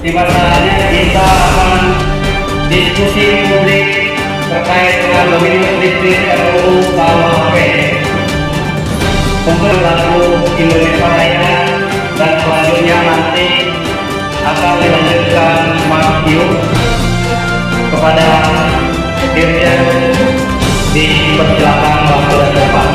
di masalahnya kita akan diskusi publik terkait dengan dominus listrik RUU KUHP, pemberlaku Indonesia Raya, dan selanjutnya nanti akan dilanjutkan Mas Yu kepada Dirjen. Dipersilakan waktu dan tempat.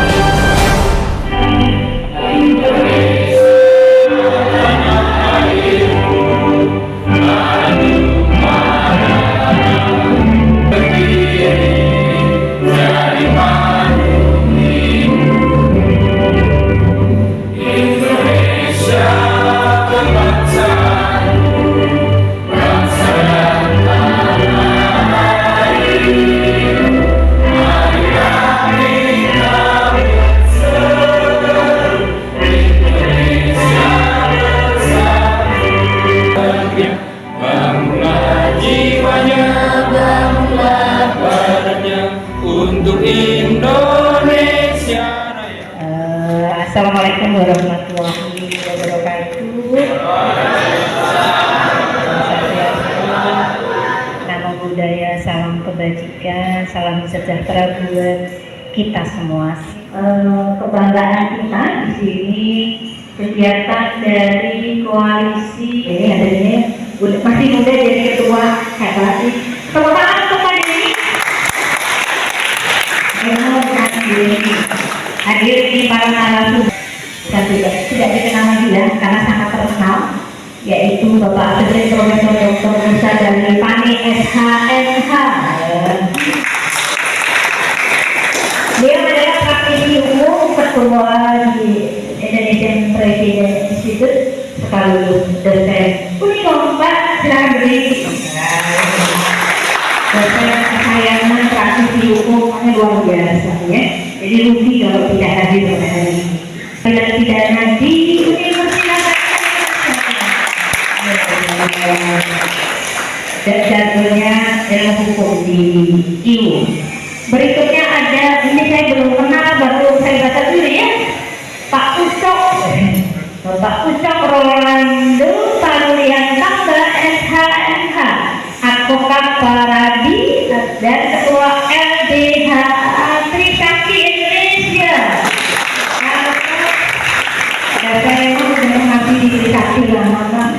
Untuk Indonesia Raya. Assalamualaikum warahmatullahi wabarakatuh. Namo Buddhaya, salam kebajikan, salam sejahtera buat kita semua. Kebanggaan kita di sini kegiatan dari koalisi masih muda jadi ketua hebat. Tepuk tangan untuk hari ini. Hadir di para narasumber dan tidak dikenal lagi ya karena sangat terkenal, yaitu Bapak Presiden Profesor Dr. Musa dari PANI SHMH. Beliau adalah praktisi hukum, ketua di Indonesian President Institute, sekaligus dosen Unikom. Pak, silakan berdiri. Dosen kesayangan praktisi hukumnya luar biasa ya. Jadi rugi kalau tidak hadir pada hari ini. Tidak pidana di Universitas dan jadwalnya ilmu hukum di IU. Berikutnya ada, ini saya belum kenal, baru saya baca dulu ya, Pak Ucok, Bapak Ucok Rolando Panuliantamba SHMH, advokat Paradi dan ketua LBH Trisakti Indonesia. Saya sudah mengabdi di Trisakti lama,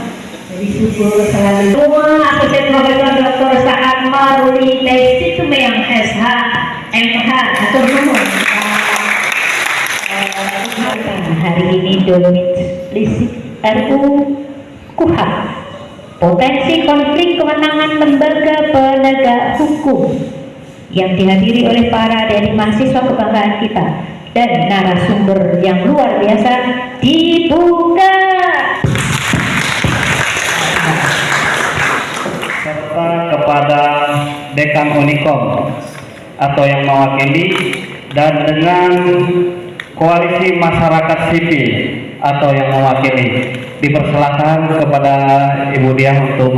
jadi syukur selalu. Asosiat Profesor Dr. Saad Maruli Tesitumeang SHMH atau umum. Hari ini dominus listrik RUU KUHP, potensi konflik kewenangan lembaga penegak hukum, yang dihadiri oleh para dari mahasiswa kebanggaan kita dan narasumber yang luar biasa, dibuka. Serta kepada Dekan Unikom atau yang mewakili, dan dengan Koalisi Masyarakat Sipil atau yang mewakili. Dipersilakan kepada Ibu Diah untuk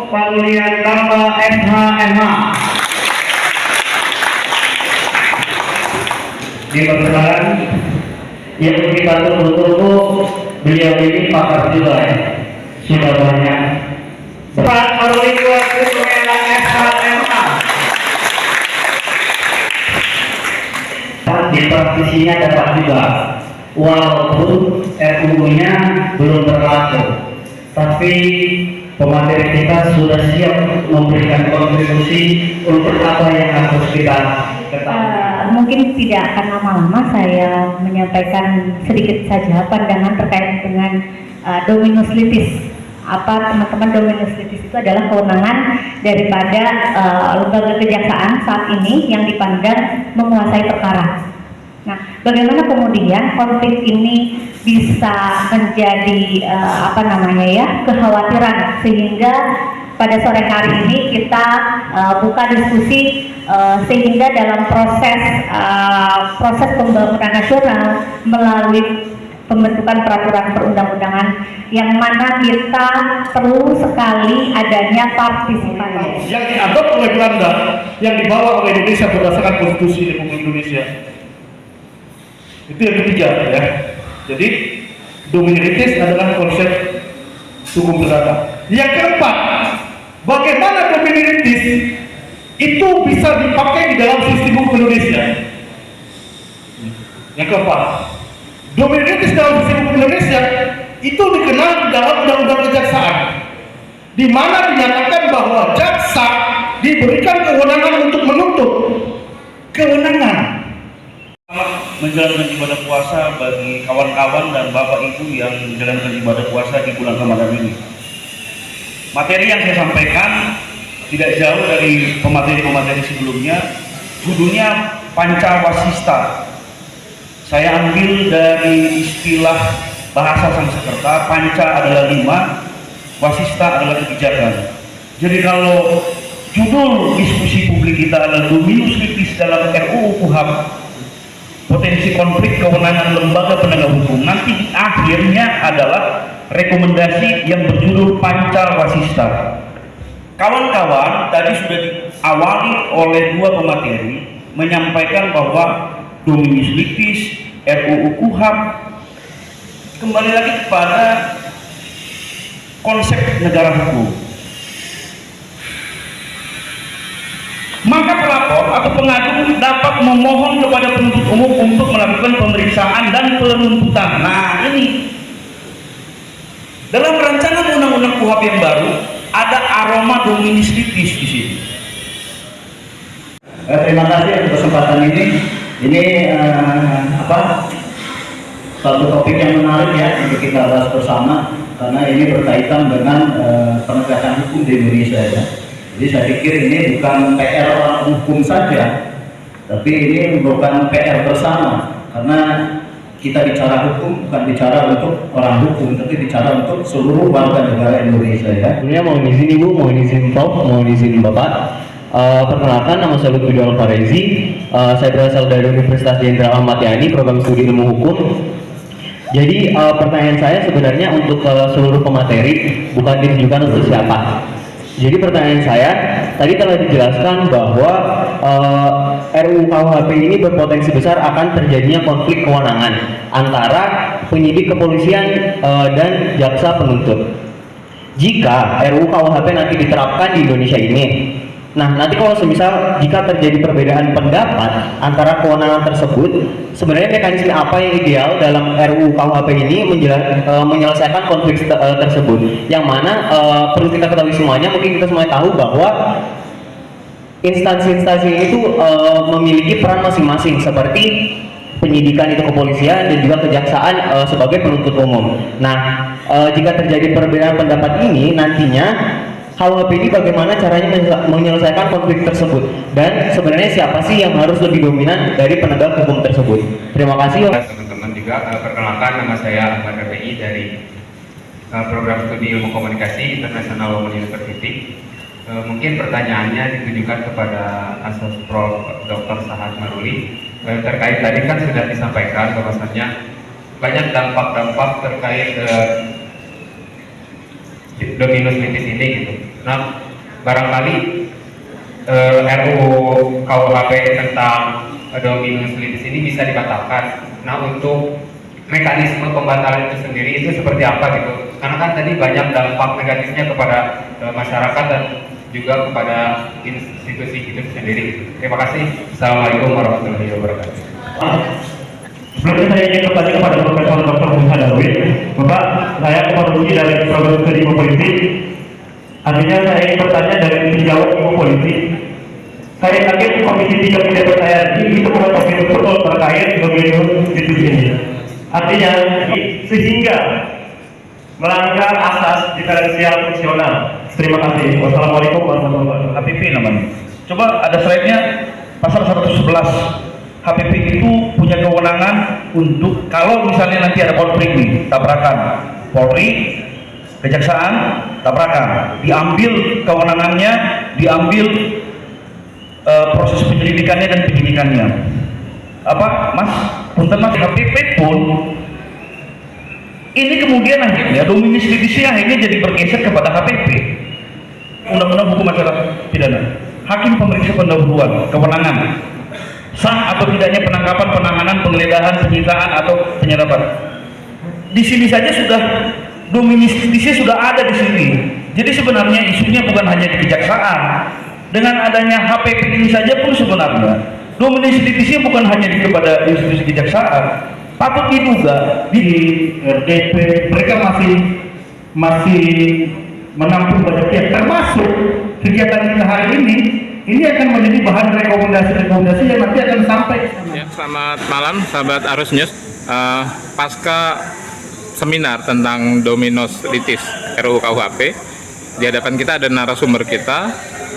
Panuliantamba SHMH. Dipersilakan. Yang kita tunggu-tunggu, beliau ini pakar juga ya, sudah banyak. Pak Panuliantamba SHMH. Di praktisinya dapat juga, walaupun RUU-nya belum berlaku, tapi pemateri kita sudah siap memberikan kontribusi untuk apa yang harus kita ketahui. Mungkin tidak akan lama-lama, saya menyampaikan sedikit saja pandangan terkait dengan dominus litis teman-teman dominus litis itu adalah kewenangan daripada lembaga kejaksaan saat ini yang dipandang menguasai perkara. Nah, bagaimana kemudian konflik ini bisa menjadi kekhawatiran sehingga pada sore hari ini kita buka diskusi sehingga dalam proses pembangunan nasional melalui pembentukan peraturan perundang-undangan yang mana kita perlu sekali adanya partisipasi yang dianggap oleh Belanda, yang dibawa oleh Indonesia berdasarkan konstitusi Republik Indonesia. Itu yang ketiga ya. Jadi dominilitis adalah konsep hukum perdata. Yang keempat, bagaimana dominilitis itu bisa dipakai di dalam sistem hukum Indonesia. Yang keempat, dominilitis dalam sistem hukum Indonesia itu dikenal di dalam undang-undang kejaksaan, di mana dinyatakan bahwa jaksa diberikan kewenangan untuk menuntut kewenangan. Menjalankan ibadah puasa bagi kawan-kawan dan bapak ibu yang menjalankan ibadah puasa di bulan Ramadan ini. Materi yang saya sampaikan tidak jauh dari pemateri-pemateri sebelumnya. Judulnya Pancawasista. Saya ambil dari istilah bahasa Sanskerta. Panca adalah 5, wasista adalah kebijakan. Jadi kalau judul diskusi publik kita adalah dominus litis dalam RUU KUHP, potensi konflik kewenangan lembaga penegak hukum, nanti di akhirnya adalah rekomendasi yang berjudul Pancawasista. Kawan-kawan tadi sudah diawali oleh dua pemateri menyampaikan bahwa dominus litis, RUU KUHP kembali lagi kepada konsep negara hukum. Maka pelapor atau pengadu dapat memohon kepada penuntut umum untuk melakukan pemeriksaan dan penuntutan. Nah, ini dalam rancangan undang-undang KUHP yang baru ada aroma dominus litis di sini. Terima kasih atas kesempatan ini. Ini satu topik yang menarik ya untuk kita bahas bersama, karena ini berkaitan dengan penegakan hukum di Indonesia ya. Jadi saya pikir ini bukan PR orang hukum saja, tapi ini bukan PR bersama, karena kita bicara hukum bukan bicara untuk orang hukum, tapi bicara untuk seluruh warga negara Indonesia ya. Sebenarnya mohon izin Ibu, mohon izin Prof, mohon izin Bapak. Perkenalkan, nama saya Lutfi Dal Farezi. Saya berasal dari Universitas Jenderal Ahmad Yani, program studi ilmu hukum. Jadi pertanyaan saya sebenarnya untuk seluruh pemateri, bukan ditujukan untuk siapa. Jadi pertanyaan saya, tadi telah dijelaskan bahwa RUU KUHP ini berpotensi besar akan terjadinya konflik kewenangan antara penyidik kepolisian dan jaksa penuntut. Jika RUU KUHP nanti diterapkan di Indonesia ini, nah nanti kalau semisal jika terjadi perbedaan pendapat antara kewenangan tersebut, sebenarnya mekanisme apa yang ideal dalam RUU KUHP ini menyelesaikan konflik tersebut, yang mana perlu kita ketahui semuanya, mungkin kita semua tahu bahwa instansi-instansi itu memiliki peran masing-masing, seperti penyidikan itu kepolisian dan juga kejaksaan sebagai penuntut umum. Nah, jika terjadi perbedaan pendapat ini, nantinya KUHP ini bagaimana caranya menyelesaikan konflik tersebut, dan sebenarnya siapa sih yang harus lebih dominan dari penegak hukum tersebut? Terima kasih. Teman-teman juga, perkenalkan, nama saya Ahmad Rafi'i dari program studi ilmu komunikasi International Women University. Mungkin pertanyaannya ditujukan kepada Asas Prof. Dr. Sahad Maruli. Terkait tadi kan sudah disampaikan bahwasannya banyak dampak-dampak terkait dominus litis ini gitu. Nah, barangkali RUU KUHP tentang dominus litis ini bisa dibatalkan. Nah, untuk mekanisme pembatalan itu sendiri itu seperti apa gitu? Karena kan tadi banyak dampak negatifnya kepada masyarakat dan juga kepada institusi itu sendiri. Terima kasih. Assalamualaikum warahmatullahi wabarakatuh. Sebelumnya saya ingin bertanya kepada Profesor Dr. Musa Darwin. Bapak, saya komunikasi dari program studi ilmu politik. Artinya saya ingin bertanya dari sejauh ilmu politik. Saya yakin Komisi 3 punya percaya itu mengetahui betul terkait dominus litis ini. Artinya sehingga melanggar asas diferensial fungsional. Terima kasih. Wassalamualaikum warahmatullahi wabarakatuh. HPP namanya. Coba ada slide-nya, pasal 111. HPP itu punya kewenangan untuk kalau misalnya nanti ada konflik nih, tabrakan Polri, Kejaksaan, tabrakan, diambil kewenangannya, diambil proses penyelidikannya dan penyidikannya. Apa, Mas? Punten Mas, HPP pun ini kemudian akhirnya dominis litigasi akhirnya jadi bergeser kepada HPP. Undang-Undang Hukum Acara Pidana. Hakim pemeriksa pendahuluan, kewenangan sah atau tidaknya penangkapan, penanganan, penggeledahan, penyitaan atau penyadapan. Di sini saja sudah dominis litigasi sudah ada di sini. Jadi sebenarnya isunya bukan hanya di kejaksaan. Dengan adanya HPP ini saja pun sebenarnya dominis litigasi bukan hanya kepada institusi kejaksaan. Patut diduga Di RDP mereka masih menampung banyak pihak, termasuk kegiatan kita hari ini akan menjadi bahan rekomendasi yang nanti akan sampai. Ya, selamat malam sahabat Arus News. Pasca seminar tentang Dominos Litis RUU KUHP, di hadapan kita ada narasumber kita,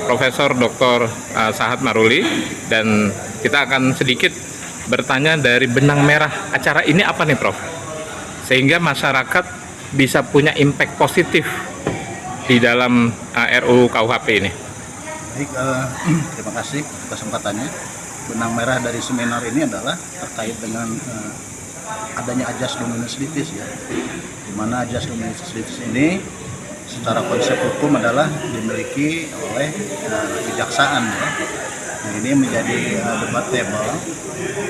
Profesor Dr. Sahat Maruli, dan kita akan sedikit bertanya dari benang merah acara ini apa nih Prof? Sehingga masyarakat bisa punya impact positif di dalam RUU KUHP ini. Baik, terima kasih kesempatannya. Benang merah dari seminar ini adalah terkait dengan adanya ajas dominus litis ya, di mana ajas dominus litis ini secara konsep hukum adalah dimiliki oleh kejaksaan ya. Nah, ini menjadi debatable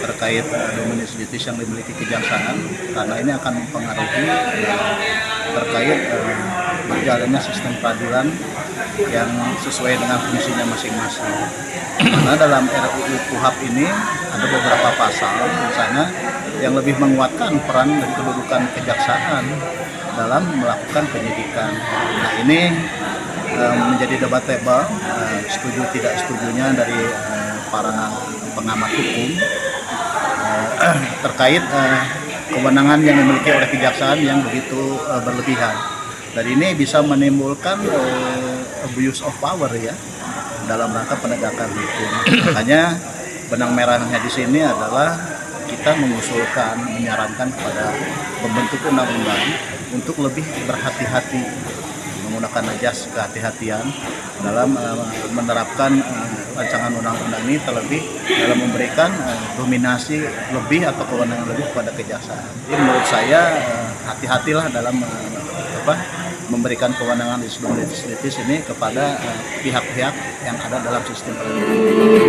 terkait dominus litis yang dimiliki kejaksaan, karena ini akan mempengaruhi terkait berjalannya sistem peradilan yang sesuai dengan fungsinya masing-masing. Karena dalam RUU KUHP ini ada beberapa pasal misalnya yang lebih menguatkan peran dan kedudukan kejaksaan dalam melakukan penyidikan. Nah, ini menjadi debatable, setuju tidak setujunya dari para pengamat hukum terkait kewenangan yang dimiliki oleh kejaksaan yang begitu berlebihan. Dan ini bisa menimbulkan abuse of power ya dalam rangka penegakan hukum. Makanya benang merahnya di sini adalah kita mengusulkan, menyarankan kepada pembentuk undang-undang untuk lebih berhati-hati menggunakan ajas kehati-hatian dalam menerapkan rancangan undang-undang ini, terlebih dalam memberikan dominasi lebih atau kewenangan lebih kepada kejaksaan. Jadi menurut saya hati-hatilah dalam memberikan kewenangan litis ini kepada pihak-pihak yang ada dalam sistem peradilan.